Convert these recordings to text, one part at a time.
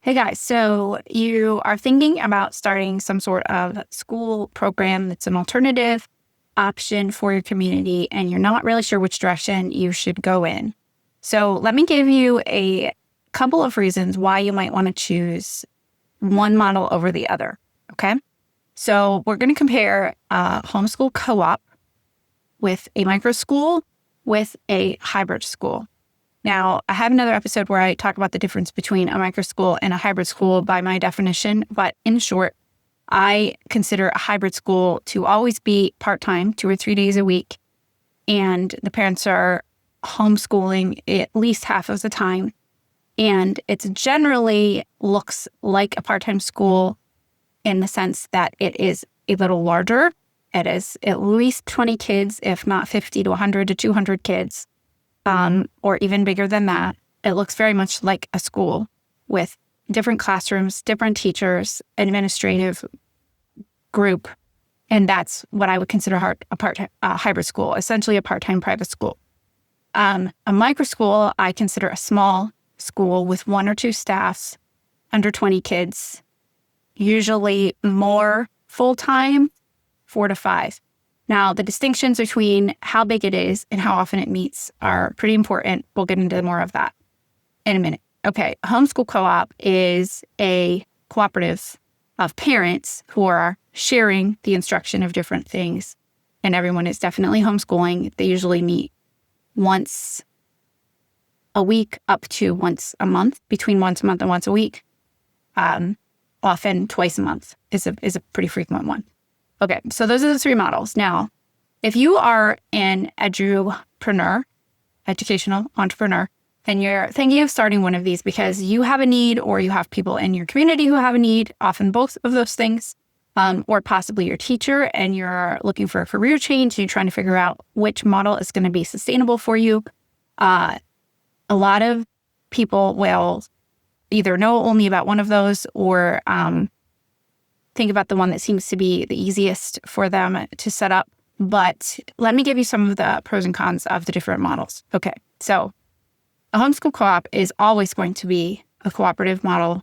Hey guys, so you are thinking about starting some sort of school program that's an alternative option for your community, and you're not really sure which direction you should go in. So let me give you a couple of reasons why you might want to choose one model over the other. Okay. So we're going to compare a homeschool co-op with a microschool with a hybrid school. Now, I have another episode where I talk about the difference between a microschool and a hybrid school by my definition, but in short, I consider a hybrid school to always be part-time, 2 or 3 days a week, and the parents are homeschooling at least half of the time, and it generally looks like a part-time school in the sense that it is a little larger. It is at least 20 kids, if not 50 to 100 to 200 kids. Or even bigger than that. It looks very much like a school with different classrooms, different teachers, administrative group. And that's what I would consider a hybrid school, essentially a part-time private school. A microschool, I consider a small school with 1 or 2 staffs, under 20 kids, usually more full-time, 4 to 5. Now, the distinctions between how big it is and how often it meets are pretty important. We'll get into more of that in a minute. Okay, a homeschool co-op is a cooperative of parents who are sharing the instruction of different things, and everyone is definitely homeschooling. They usually meet once a week up to once a month, between once a month and once a week. Often twice a month is a pretty frequent one. Okay, so those are the 3 models. Now, if you are an educational entrepreneur, and you're thinking of starting one of these because you have a need or you have people in your community who have a need, often both of those things, or possibly your teacher and you're looking for a career change and you're trying to figure out which model is going to be sustainable for you, a lot of people will either know only about one of those or think about the one that seems to be the easiest for them to set up. But let me give you some of the pros and cons of the different models. Okay, so a homeschool co-op is always going to be a cooperative model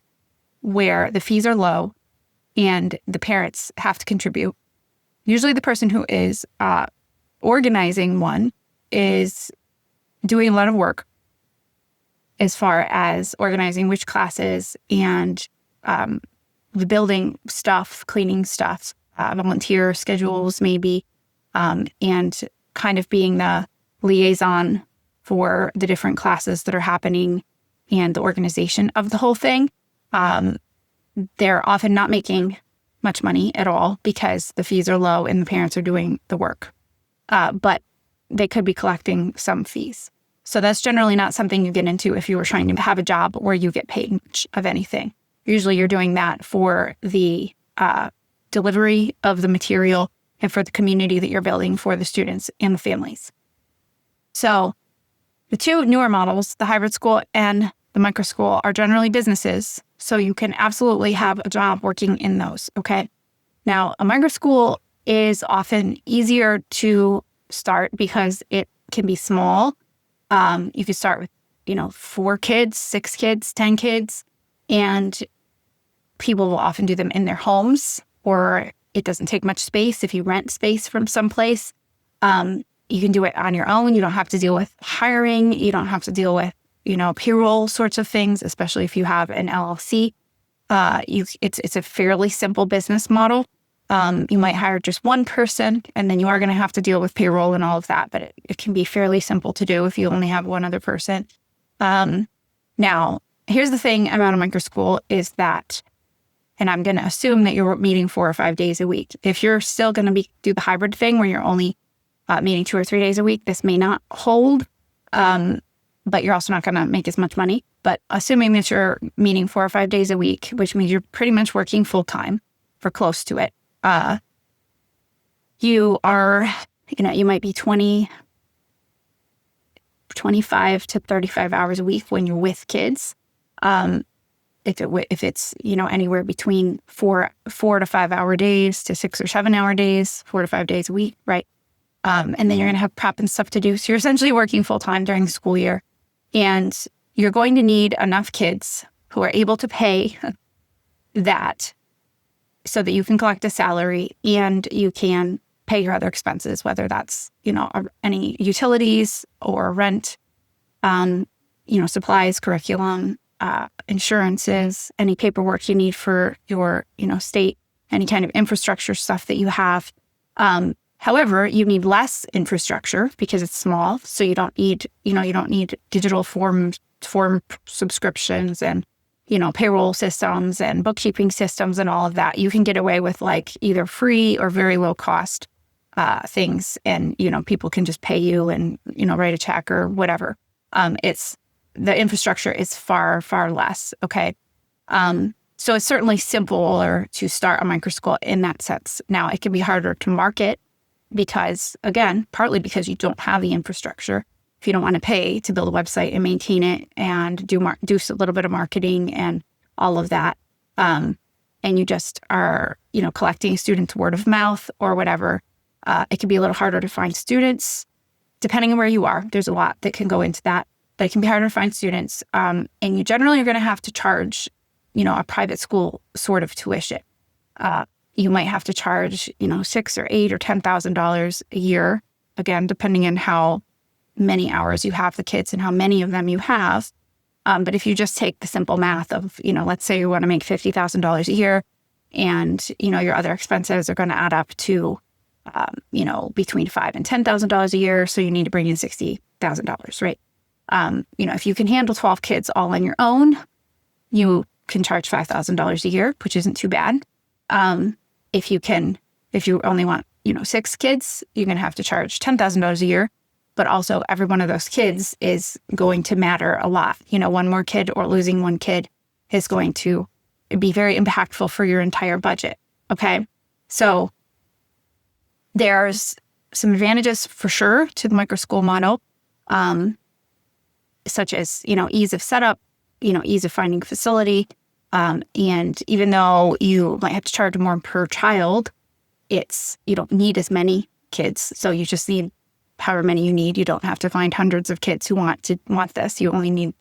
where the fees are low and the parents have to contribute. Usually the person who is organizing one is doing a lot of work as far as organizing which classes and the building stuff, cleaning stuff, volunteer schedules maybe, and kind of being the liaison for the different classes that are happening and the organization of the whole thing. They're often not making much money at all because the fees are low and the parents are doing the work. But they could be collecting some fees. So that's generally not something you get into if you were trying to have a job where you get paid much of anything. Usually you're doing that for the delivery of the material and for the community that you're building for the students and the families. So the 2 newer models, the hybrid school and the microschool, are generally businesses. So you can absolutely have a job working in those, okay? Now, a microschool is often easier to start because it can be small. You could start with, 4 kids, 6 kids, 10 kids, and people will often do them in their homes, or it doesn't take much space if you rent space from someplace. You can do it on your own. You don't have to deal with hiring. You don't have to deal with, payroll sorts of things, especially if you have an LLC. It's a fairly simple business model. You might hire just one person, and then you are going to have to deal with payroll and all of that, but it can be fairly simple to do if you only have one other person. Now, here's the thing about a microschool is that, and I'm going to assume that you're meeting 4 or 5 days a week. If you're still going to do the hybrid thing where you're only meeting 2 or 3 days a week, this may not hold, but you're also not going to make as much money. But assuming that you're meeting 4 or 5 days a week, which means you're pretty much working full time for close to it, you are, you might be 25 to 35 hours a week when you're with kids. If it's, anywhere between 4 to 5 hour days to 6 or 7 hour days, 4 to 5 days a week, right? And then you're going to have prep and stuff to do. So you're essentially working full time during the school year, and you're going to need enough kids who are able to pay that so that you can collect a salary and you can pay your other expenses, whether that's, any utilities or rent, supplies, curriculum, insurances, any paperwork you need for your, state, any kind of infrastructure stuff that you have. However, you need less infrastructure because it's small. So you don't need digital form subscriptions and, payroll systems and bookkeeping systems and all of that. You can get away with like either free or very low cost things. And, people can just pay you and, write a check or whatever. The infrastructure is far, far less. Okay. So it's certainly simpler to start a Microschool in that sense. Now it can be harder to market because, again, partly because you don't have the infrastructure. If you don't want to pay to build a website and maintain it and do a little bit of marketing and all of that, and you just are, collecting students' word of mouth or whatever, it can be a little harder to find students. Depending on where you are, there's a lot that can go into that, but it can be harder to find students. And you generally are going to have to charge, a private school sort of tuition. You might have to charge, $6,000 or $8,000 or $10,000 a year, again, depending on how many hours you have the kids and how many of them you have. But if you just take the simple math of, let's say you want to make $50,000 a year and, your other expenses are going to add up to, between $5,000 and $10,000 a year. So you need to bring in $60,000, right? If you can handle 12 kids all on your own, you can charge $5,000 a year, which isn't too bad. If you only want, 6 kids, you're going to have to charge $10,000 a year. But also every one of those kids is going to matter a lot. One more kid or losing one kid is going to be very impactful for your entire budget. Okay. So there's some advantages for sure to the Microschool model, such as, ease of setup, ease of finding a facility. And even though you might have to charge more per child, you don't need as many kids. So you just need however many you need. You don't have to find hundreds of kids who want this. You only need,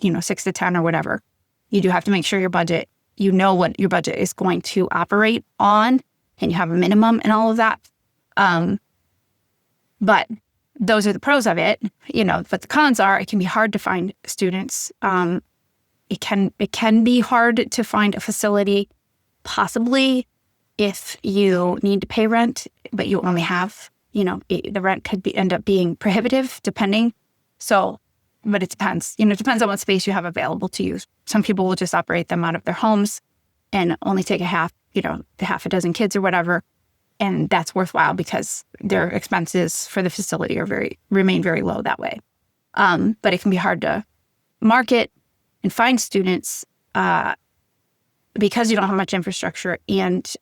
6 to 10 or whatever. You do have to make sure your budget, what your budget is going to operate on, and you have a minimum and all of that. But those are the pros of it, but the cons are it can be hard to find students. It can be hard to find a facility, possibly if you need to pay rent, but you only have, the rent could end up being prohibitive depending. So, but it depends, it depends on what space you have available to use. Some people will just operate them out of their homes and only take half a dozen kids or whatever. And that's worthwhile because their expenses for the facility remain very low that way. But it can be hard to market and find students because you don't have much infrastructure, and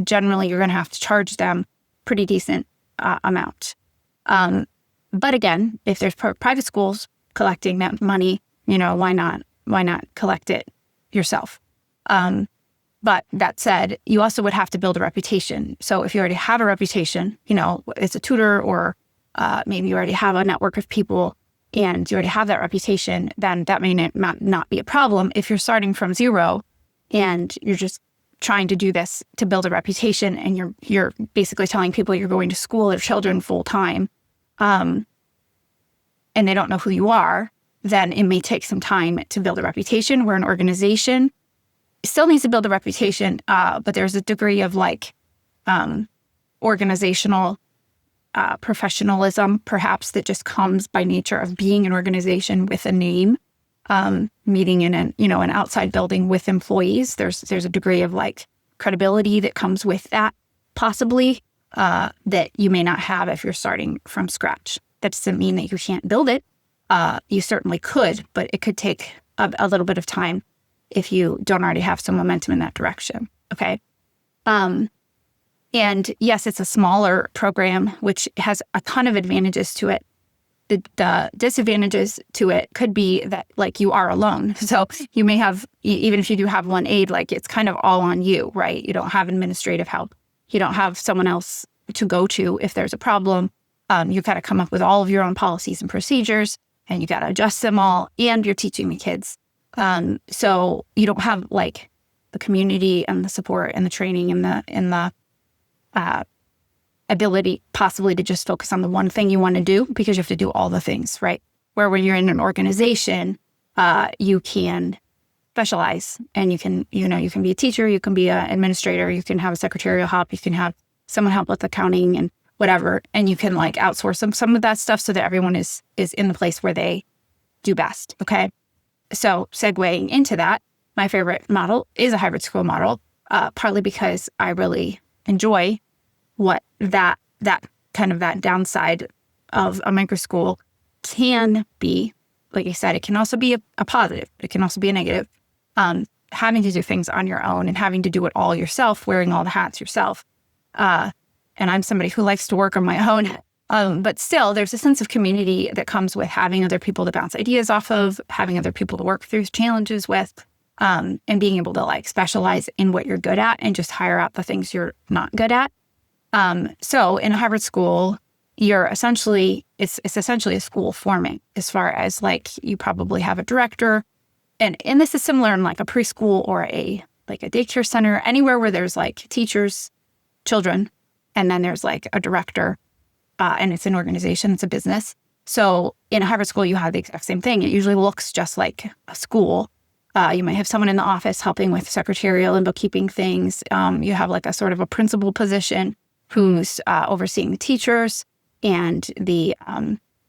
generally you're going to have to charge them pretty decent amount. But again, if there's private schools collecting that money, why not collect it yourself? But that said, you also would have to build a reputation. So if you already have a reputation, as a tutor, or maybe you already have a network of people and you already have that reputation, then that may not be a problem. If you're starting from zero and you're just trying to do this to build a reputation, and you're basically telling people you're going to school their children full time, and they don't know who you are, then it may take some time to build a reputation. Where an organization still needs to build a reputation, but there's a degree of organizational professionalism, perhaps, that just comes by nature of being an organization with a name, meeting in an outside building with employees. There's a degree of credibility that comes with that, possibly, that you may not have if you're starting from scratch. That doesn't mean that you can't build it. You certainly could, but it could take a little bit of time if you don't already have some momentum in that direction. Okay. And yes, it's a smaller program, which has a ton of advantages to it. The disadvantages to it could be that you are alone. So you may have, even if you do have one aide, it's kind of all on you, right? You don't have administrative help. You don't have someone else to go to if there's a problem. You got to come up with all of your own policies and procedures, and you got to adjust them all, and you're teaching the kids. So you don't have like the community and the support and the training and the ability possibly to just focus on the one thing you want to do, because you have to do all the things, right? Where when you're in an organization, you can specialize, and you can be a teacher, you can be an administrator, you can have a secretarial help, you can have someone help with accounting and whatever, and you can like outsource some of that stuff so that everyone is in the place where they do best. Okay. So segueing into that, my favorite model is a hybrid school model, partly because I really enjoy what that kind of that downside of a microschool can be. Like I said, it can also be a positive. It can also be a negative. Having to do things on your own and having to do it all yourself, wearing all the hats yourself. And I'm somebody who likes to work on my own. But still, there's a sense of community that comes with having other people to bounce ideas off of, having other people to work through challenges with, and being able to like specialize in what you're good at and just hire out the things you're not good at. So in a hybrid school, it's essentially a school forming, as far as like you probably have a director. And this is similar in like a preschool or a daycare center, anywhere where there's like teachers, children, and then there's like a director, and it's an organization, it's a business. So in a hybrid school, you have the exact same thing. It usually looks just like a school. You might have someone in the office helping with secretarial and bookkeeping things. You have like a sort of a principal position who's overseeing the teachers and the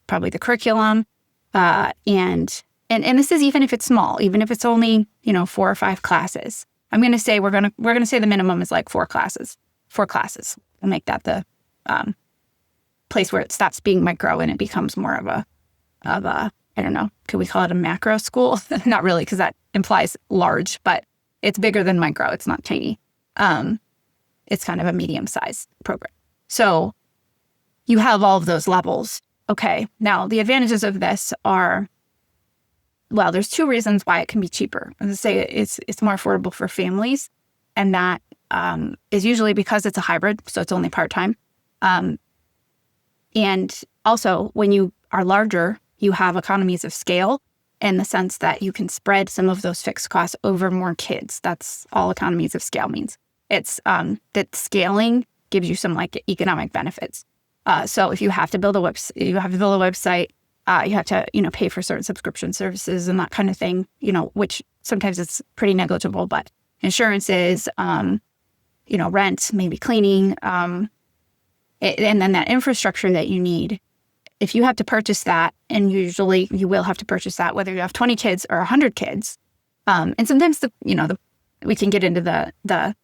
probably the curriculum, and this is even if it's small, even if it's only 4 or 5 classes. I'm going to say we're going to say the minimum is like 4 classes. 4 classes. We'll make that the place where it stops being micro and it becomes more of a I don't know, could we call it a macro school? Not really, because that implies large, but it's bigger than micro. It's not tiny. It's kind of a medium-sized program. So you have all of those levels. Okay, now the advantages of this are, well, there's 2 reasons why it can be cheaper. As I say, it's more affordable for families, and that is usually because it's a hybrid, so it's only part-time. And also, when you are larger, you have economies of scale in the sense that you can spread some of those fixed costs over more kids. That's all economies of scale means. It's that scaling gives you some like economic benefits. So if you have to build a website, you have to pay for certain subscription services and that kind of thing, which sometimes it's pretty negligible, but insurances, rent, maybe cleaning, and then that infrastructure that you need. If you have to purchase that, and usually you will have to purchase that, whether you have 20 kids or 100 kids, and sometimes we can get into the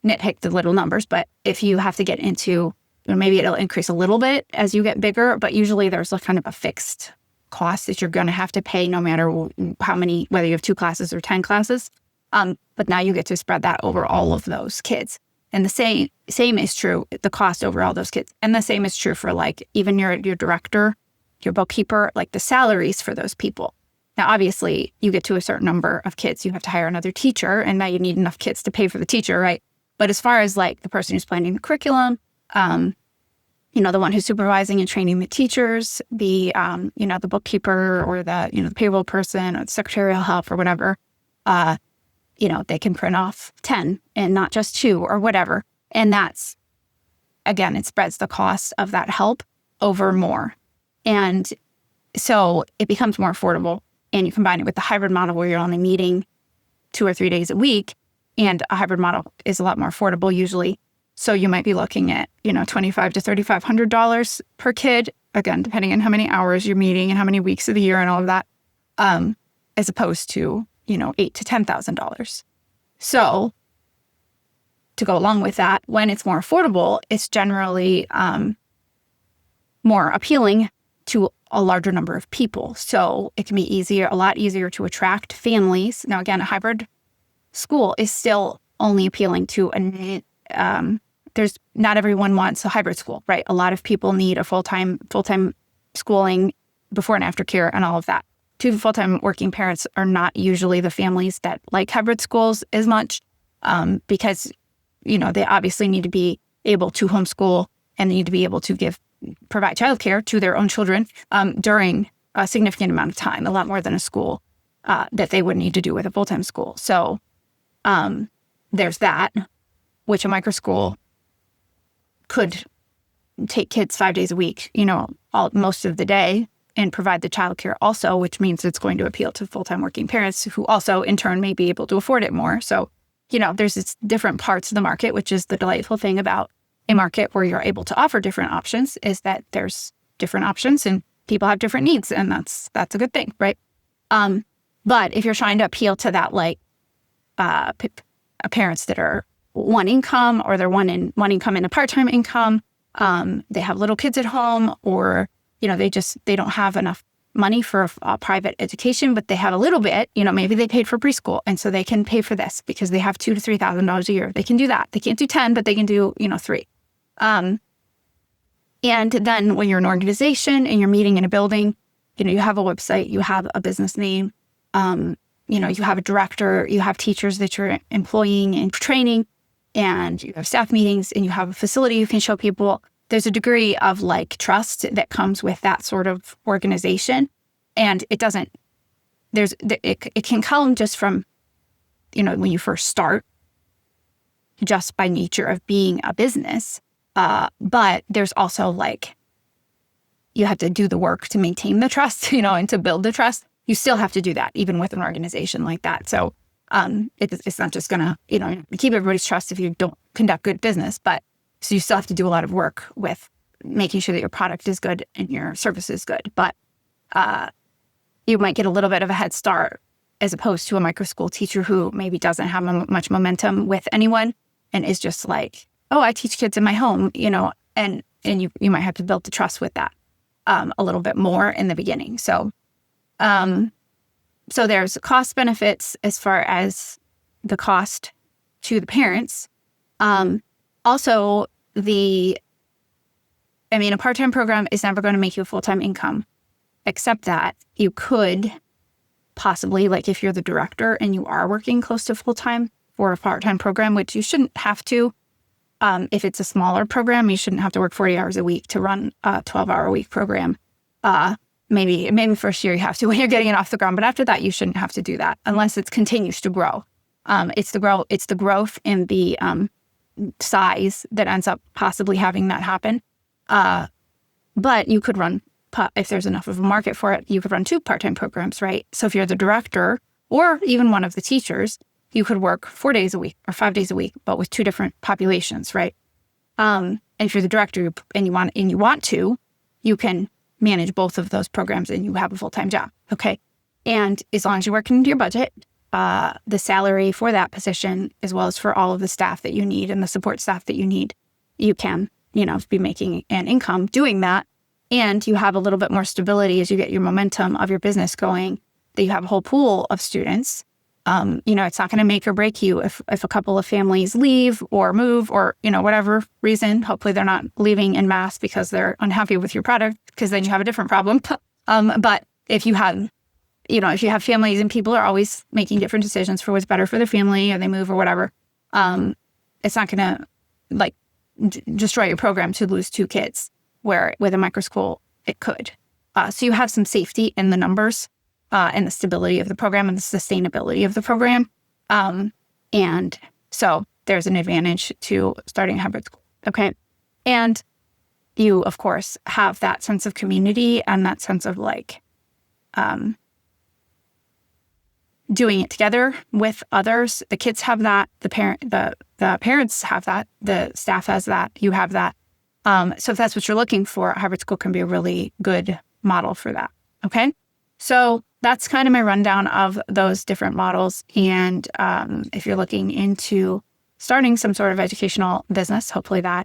nitpick the little numbers, but if you have to get into, maybe it'll increase a little bit as you get bigger, but usually there's a kind of a fixed cost that you're going to have to pay no matter how many, whether you have 2 classes or 10 classes. But now you get to spread that over all of those kids. And the same is true, the cost over all those kids. And the same is true for like even your director, your bookkeeper, like the salaries for those people. Now, obviously, you get to a certain number of kids, you have to hire another teacher, and now you need enough kids to pay for the teacher, right? But as far as like the person who's planning the curriculum, the one who's supervising and training the teachers, the bookkeeper or the payroll person or the secretarial help or whatever, they can print off 10 and not just 2 or whatever. And that's, again, it spreads the cost of that help over more. And so it becomes more affordable. And you combine it with the hybrid model where you're only meeting 2 or 3 days a week. And a hybrid model is a lot more affordable usually. So you might be looking at, $2,500 to $3,500 per kid, again, depending on how many hours you're meeting and how many weeks of the year and all of that, as opposed to, $8,000 to $10,000. So to go along with that, when it's more affordable, it's generally more appealing to a larger number of people. So it can be a lot easier to attract families. Now, again, a hybrid school is still only appealing to there's not everyone wants a hybrid school, right? A lot of people need a full-time schooling, before and after care and all of that. 2 full-time working parents are not usually the families that like hybrid schools as much, because, they obviously need to be able to homeschool and they need to be able to provide childcare to their own children during a significant amount of time, a lot more than a school that they would need to do with a full-time school. So there's that, which a microschool could take kids 5 days a week, most of the day, and provide the childcare also, which means it's going to appeal to full-time working parents who also in turn may be able to afford it more. So, there's this different parts of the market, which is the delightful thing about a market where you're able to offer different options, is that there's different options and people have different needs, and that's a good thing, right? But if you're trying to appeal to that, parents that are one income, or they're one income and a part-time income, they have little kids at home, or they don't have enough money for a private education, but they have a little bit, maybe they paid for preschool, and so they can pay for this because they have $2,000 to $3,000 a year. They can do that. They can't do 10, but they can do 3. And then when you're an organization and you're meeting in a building, you have a website, you have a business name, you have a director, you have teachers that you're employing and training, and you have staff meetings, and you have a facility you can show people. There's a degree of trust that comes with that sort of organization. And it can come just from, when you first start, just by nature of being a business. But there's also you have to do the work to maintain the trust, and to build the trust. You still have to do that even with an organization like that. So it's not just going to, keep everybody's trust if you don't conduct good business, but so you still have to do a lot of work with making sure that your product is good and your service is good. But you might get a little bit of a head start as opposed to a microschool teacher who maybe doesn't have much momentum with anyone and is just oh, I teach kids in my home, and you might have to build the trust with that a little bit more in the beginning. So there's cost benefits as far as the cost to the parents. Also, a part-time program is never going to make you a full-time income, except that you could possibly, if you're the director and you are working close to full-time for a part-time program, which you shouldn't have to. If it's a smaller program, you shouldn't have to work 40 hours a week to run a 12-hour-a-week program. Maybe first year you have to when you're getting it off the ground, but after that, you shouldn't have to do that unless it continues to grow. It's the growth in the size that ends up possibly having that happen. But you could run, if there's enough of a market for it, you could run 2 part-time programs, right? So if you're the director or even one of the teachers, you could work 4 days a week or 5 days a week, but with 2 different populations, right? And if you're the director and you want to, you can manage both of those programs and you have a full-time job, okay? And as long as you're working into your budget, the salary for that position, as well as for all of the staff that you need and the support staff that you need, you can, be making an income doing that. And you have a little bit more stability as you get your momentum of your business going, that you have a whole pool of students. It's not going to make or break you if a couple of families leave or move or, whatever reason. Hopefully they're not leaving en masse because they're unhappy with your product, because then you have a different problem. But if you have families and people are always making different decisions for what's better for their family, or they move or whatever, it's not going to destroy your program to lose 2 kids, where with a microschool, it could. So you have some safety in the numbers and the stability of the program and the sustainability of the program. And so there's an advantage to starting a hybrid school. Okay. And you, of course, have that sense of community and that sense of doing it together with others. The kids have that, the parents have that, the staff has that, you have that. So if that's what you're looking for, a hybrid school can be a really good model for that. Okay. So that's kind of my rundown of those different models. And if you're looking into starting some sort of educational business, hopefully that